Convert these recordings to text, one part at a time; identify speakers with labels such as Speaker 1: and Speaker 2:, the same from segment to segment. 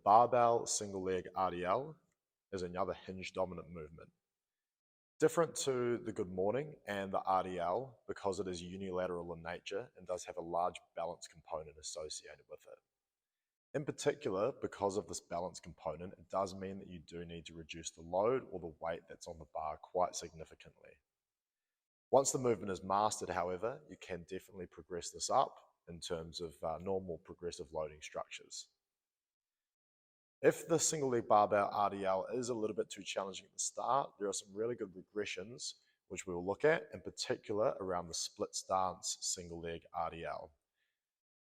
Speaker 1: barbell single leg RDL is another hinge dominant movement. Different to the good morning and the RDL because it is unilateral in nature and does have a large balance component associated with it. In particular, because of this balance component, it does mean that you do need to reduce the load or the weight that's on the bar quite significantly. Once the movement is mastered, however, you can definitely progress this up in terms of normal progressive loading structures. If the single leg barbell RDL is a little bit too challenging at the start, there are some really good regressions which we will look at, in particular around the split stance single leg RDL.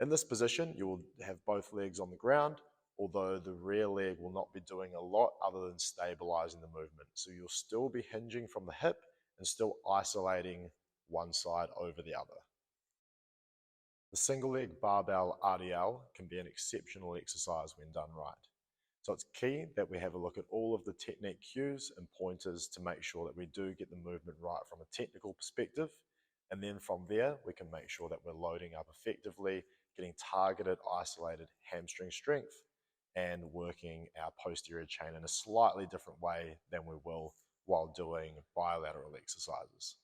Speaker 1: In this position, you will have both legs on the ground, although the rear leg will not be doing a lot other than stabilizing the movement. So you'll still be hinging from the hip and still isolating one side over the other. The single leg barbell RDL can be an exceptional exercise when done right. So it's key that we have a look at all of the technique cues and pointers to make sure that we do get the movement right from a technical perspective. And then from there, we can make sure that we're loading up effectively, getting targeted, isolated hamstring strength, and working our posterior chain in a slightly different way than we will while doing bilateral exercises.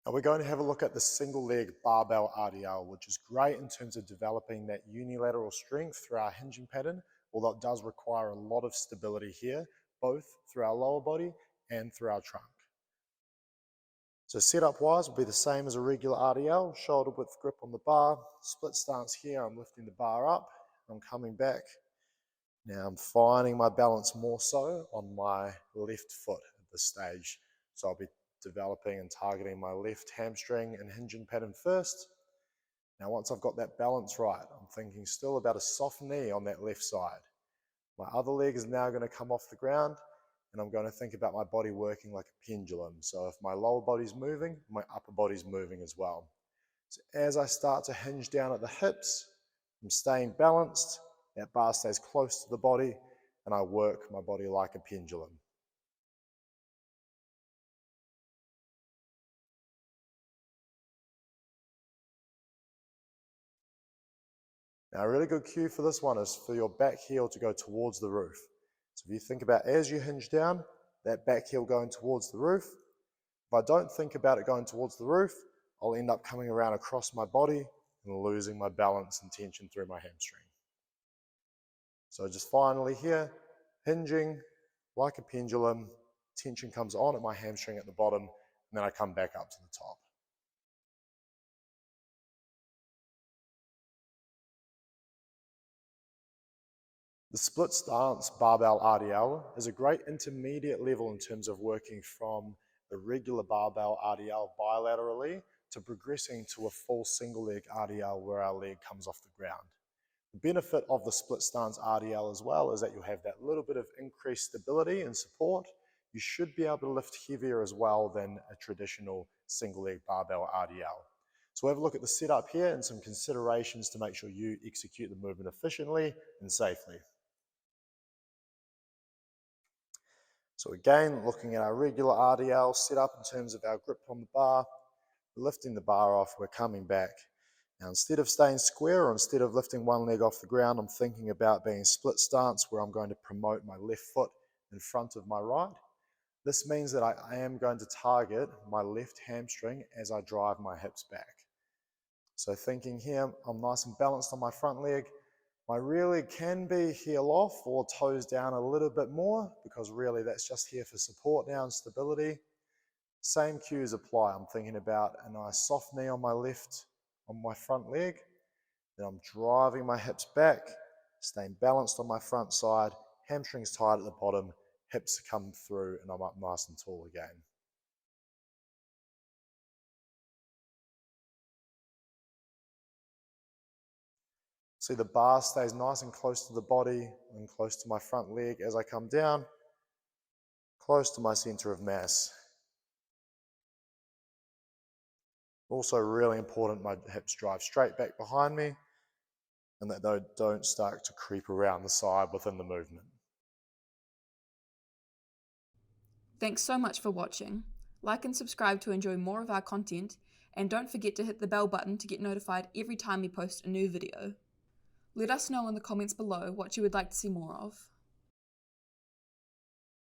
Speaker 1: Now we're going to have a look at the single leg barbell RDL, which is great in terms of developing that unilateral strength through our hinging pattern, although it does require a lot of stability here, both through our lower body and through our trunk. So setup wise will be the same as a regular RDL, shoulder width grip on the bar, split stance here, I'm lifting the bar up, I'm coming back. Now I'm finding my balance more so on my left foot at this stage. So I'll be developing and targeting my left hamstring and hinging pattern first. Now once I've got that balance right, I'm thinking still about a soft knee on that left side. My other leg is now going to come off the ground and I'm going to think about my body working like a pendulum. So if my lower body's moving, my upper body's moving as well. So as I start to hinge down at the hips, I'm staying balanced, that bar stays close to the body and I work my body like a pendulum. Now a really good cue for this one is for your back heel to go towards the roof. So if you think about as you hinge down, that back heel going towards the roof. If I don't think about it going towards the roof, I'll end up coming around across my body and losing my balance and tension through my hamstring. So just finally here, hinging like a pendulum, tension comes on at my hamstring at the bottom, and then I come back up to the top. The split stance barbell RDL is a great intermediate level in terms of working from the regular barbell RDL bilaterally to progressing to a full single leg RDL where our leg comes off the ground. The benefit of the split stance RDL as well is that you'll have that little bit of increased stability and support. You should be able to lift heavier as well than a traditional single leg barbell RDL. So we'll have a look at the setup here and some considerations to make sure you execute the movement efficiently and safely. So again, looking at our regular RDL setup in terms of our grip on the bar, we're lifting the bar off, we're coming back. Now instead of staying square or instead of lifting one leg off the ground, I'm thinking about being split stance where I'm going to promote my left foot in front of my right. This means that I am going to target my left hamstring as I drive my hips back. So thinking here, I'm nice and balanced on my front leg. My rear leg can be heel off or toes down a little bit more because really that's just here for support now and stability. Same cues apply. I'm thinking about a nice soft knee on my left, on my front leg. Then I'm driving my hips back, staying balanced on my front side, hamstrings tight at the bottom, hips come through and I'm up nice and tall again. See the bar stays nice and close to the body and close to my front leg as I come down, close to my center of mass. Also really important, my hips drive straight back behind me and that they don't start to creep around the side within the movement.
Speaker 2: Thanks so much for watching. Like and subscribe to enjoy more of our content, and don't forget to hit the bell button to get notified every time we post a new video. Let us know in the comments below what you would like to see more of.